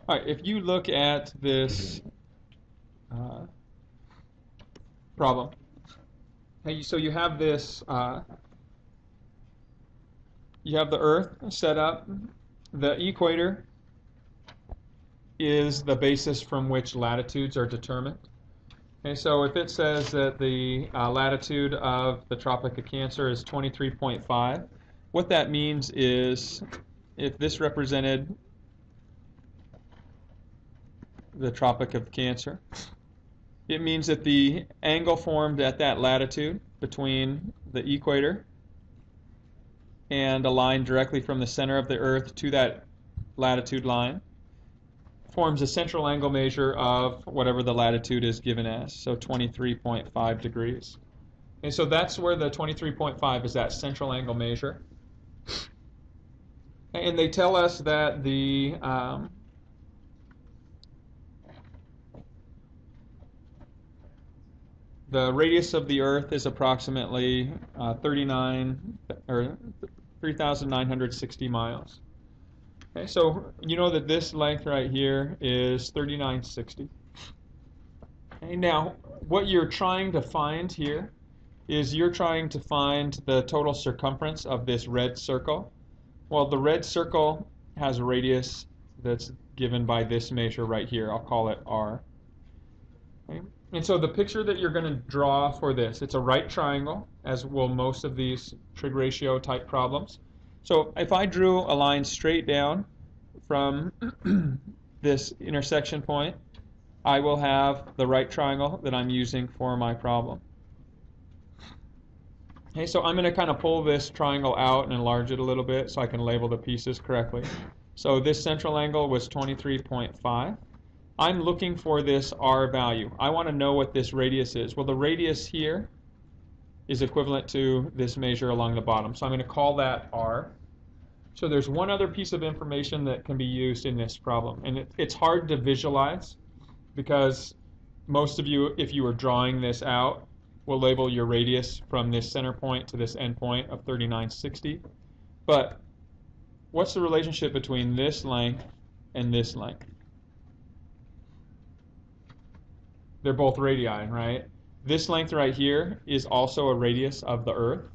All right, if you look at this uh, problem, hey, so you have this, you have the Earth set up. The equator is the basis from which latitudes are determined. Okay, so if it says that the latitude of the Tropic of Cancer is 23.5, what that means is if this represented the Tropic of Cancer, it means that the angle formed at that latitude between the equator and a line directly from the center of the Earth to that latitude line forms a central angle measure of whatever the latitude is given as, so 23.5 degrees. And so that's where the 23.5 is, that central angle measure. And they tell us that the radius of the Earth is approximately 3,960 miles. Okay, so you know that this length right here is 3,960. Okay, now, what you're trying to find here is you're trying to find the total circumference of this red circle. Well, the red circle has a radius that's given by this measure right here. I'll call it R. Okay? And so the picture that you're going to draw for this, it's a right triangle, as will most of these trig ratio type problems. So if I drew a line straight down from this intersection point, I will have the right triangle that I'm using for my problem. Okay, so I'm going to kind of pull this triangle out and enlarge it a little bit so I can label the pieces correctly. So this central angle was 23.5. I'm looking for this R value. I want to know what this radius is. Well, the radius here is equivalent to this measure along the bottom. So I'm going to call that R. So there's one other piece of information that can be used in this problem. And it's hard to visualize because most of you, if you were drawing this out, will label your radius from this center point to this end point of 3960. But what's the relationship between this length and this length? They're both radii, right? This length right here is also a radius of the Earth.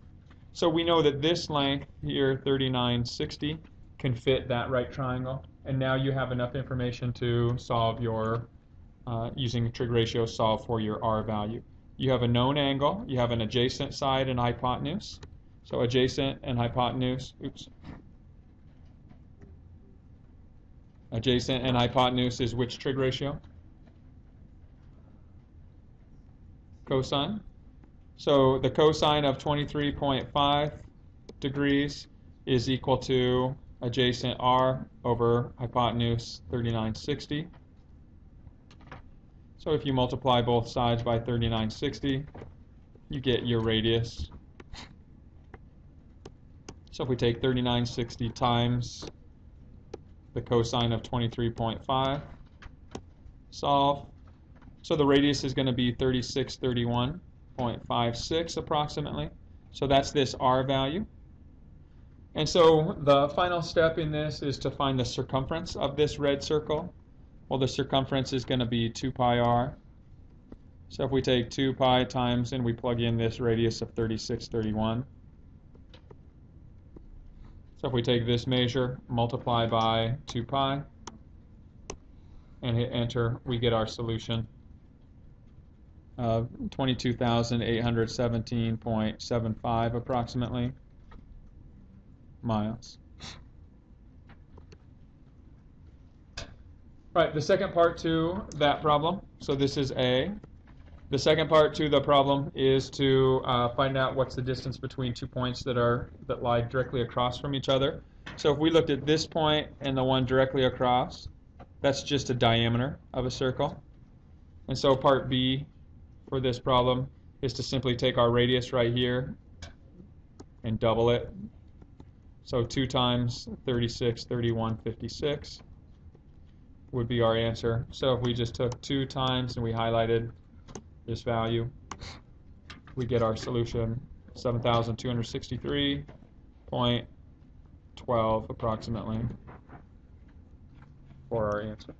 So we know that this length here, 3960, can fit that right triangle. And now you have enough information to solve your, using trig ratio, solve for your R value. You have a known angle. You have an adjacent side and hypotenuse. So adjacent and hypotenuse, Adjacent and hypotenuse is which trig ratio? Cosine. So the cosine of 23.5 degrees is equal to adjacent R over hypotenuse 3960. So if you multiply both sides by 3960, you get your radius. So if we take 3960 times the cosine of 23.5, solve. So the radius is going to be 3631.56 approximately. So that's this R value. And so the final step in this is to find the circumference of this red circle. Well, the circumference is going to be 2 pi r. So if we take 2 pi times and we plug in this radius of 3631. So if we take this measure, multiply by 2 pi, and hit enter, we get our solution of 22,817.75 approximately miles. Right, the second part to that problem, so this is A. The second part to the problem is to find out what's the distance between 2 points that lie directly across from each other. So if we looked at this point and the one directly across, that's just a diameter of a circle. And so part B for this problem is to simply take our radius right here and double it. So 2 times 3631.56 would be our answer. So if we just took 2 times and we highlighted this value, we get our solution, 7,263.12 approximately. for our answer.